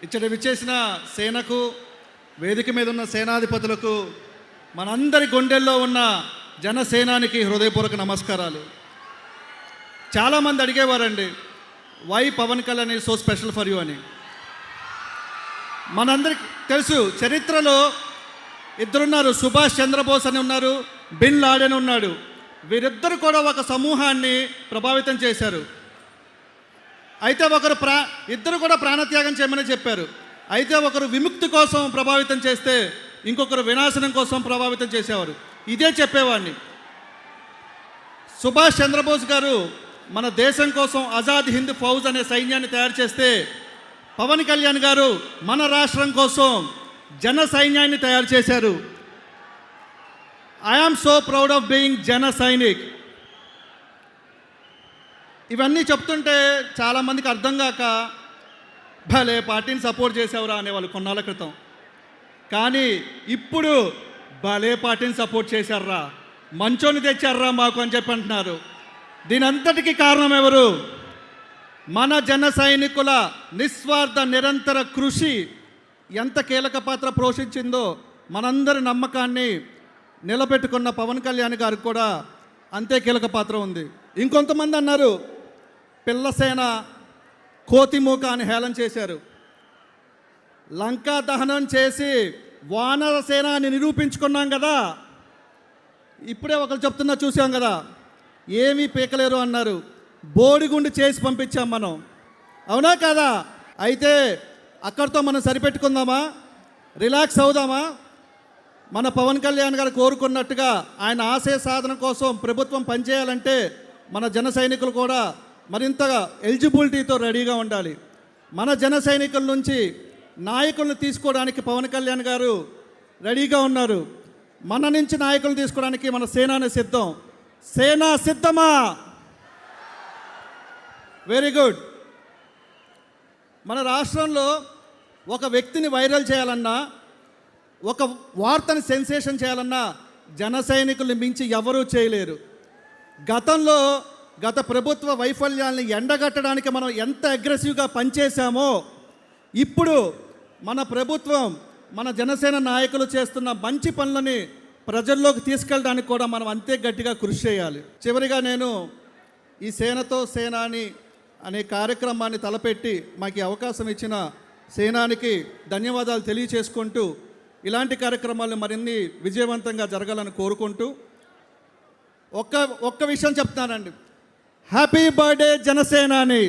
ఇచ్చట విచ్చేసిన సేనకు, వేదిక మీద ఉన్న సేనాధిపతులకు, మనందరి గుండెల్లో ఉన్న జనసేనానికి హృదయపూర్వక నమస్కారాలు. చాలామంది అడిగేవారండి, why Pawan Kalyan is so special for you అని. మనందరికి తెలుసు, చరిత్రలో ఇద్దరున్నారు, సుభాష్ చంద్రబోస్ అని ఉన్నారు, బిన్ లాడెన్ ఉన్నాడు. వీరిద్దరు కూడా ఒక సమూహాన్ని ప్రభావితం చేశారు. అయితే ఇద్దరు కూడా ప్రాణత్యాగం చేయమని చెప్పారు. అయితే ఒకరు విముక్తి కోసం ప్రభావితం చేస్తే ఇంకొకరు వినాశనం కోసం ప్రభావితం చేసేవారు. ఇదే చెప్పేవాడిని. సుభాష్ చంద్రబోస్ గారు మన దేశం కోసం ఆజాద్ హింద్ ఫౌజ్ అనే సైన్యాన్ని తయారు చేస్తే, పవన్ కళ్యాణ్ గారు మన రాష్ట్రం కోసం జన సైన్యాన్ని తయారు చేశారు. I am so proud of being Jana Sainik. ఇవన్నీ చెప్తుంటే చాలామందికి అర్థం కాక, భలే పార్టీని సపోర్ట్ చేసేవరా అనేవాళ్ళు కొన్నాళ్ళ క్రితం. కానీ ఇప్పుడు భలే పార్టీని సపోర్ట్ చేశారా, మంచోని తెచ్చారా మాకు అని చెప్పి అంటున్నారు. దీని అంతటికీ కారణం ఎవరు? మన జన సైనికుల నిస్వార్థ నిరంతర కృషి ఎంత కీలక పాత్ర పోషించిందో మనందరి నమ్మకాన్ని నిలబెట్టుకున్న పవన్ కళ్యాణ్ గారికి కూడా అంతే కీలక పాత్ర ఉంది. ఇంకొంతమంది అన్నారు, పిల్లసేన కోతిమూక అని హేళన చేశారు. లంకా దహనం చేసి వానర సేన అని నిరూపించుకున్నాం కదా. ఇప్పుడే ఒకరు చెప్తున్నా చూసాం కదా, ఏమీ పీకలేరు అన్నారు. బోడిగుండు చేసి పంపించాం మనం, అవునా కదా? అయితే అక్కడితో మనం సరిపెట్టుకుందామా? రిలాక్స్ అవుదామా? మన పవన్ కళ్యాణ్ గారు కోరుకున్నట్టుగా ఆయన ఆశయ సాధన కోసం ప్రభుత్వం పనిచేయాలంటే మన జన సైనికులు కూడా మరింతగా ఎలిజిబిలిటీతో రెడీగా ఉండాలి. మన జన సైనికుల నుంచి నాయకులను తీసుకోవడానికి పవన్ కళ్యాణ్ గారు రెడీగా ఉన్నారు. మన నుంచి నాయకులు తీసుకోవడానికి మన సేనాని సిద్ధం. సేనా సిద్ధమా? Very good. మన రాష్ట్రంలో ఒక వ్యక్తిని వైరల్ చేయాలన్నా, ఒక వార్తని సెన్సేషన్ చేయాలన్నా జన సైనికుల్ని మించి ఎవరూ చేయలేరు. గత ప్రభుత్వ వైఫల్యాల్ని ఎండగట్టడానికి మనం ఎంత అగ్రెసివ్గా పనిచేశామో, ఇప్పుడు మన ప్రభుత్వం, మన జనసేన నాయకులు చేస్తున్న మంచి పనులని ప్రజల్లోకి తీసుకెళ్ళడానికి కూడా మనం అంతే గట్టిగా కృషి చేయాలి. చివరిగా నేను ఈ సేనతో సేనాని అనే కార్యక్రమాన్ని తలపెట్టి మాకు అవకాశం ఇచ్చిన సేనానికి ధన్యవాదాలు తెలియచేసుకుంటూ, ఇలాంటి కార్యక్రమాలు మరిన్ని విజయవంతంగా జరగాలని కోరుకుంటూ ఒక్క విషయం చెప్తానండి. హ్యాపీ బర్త్డే జనసేనాని.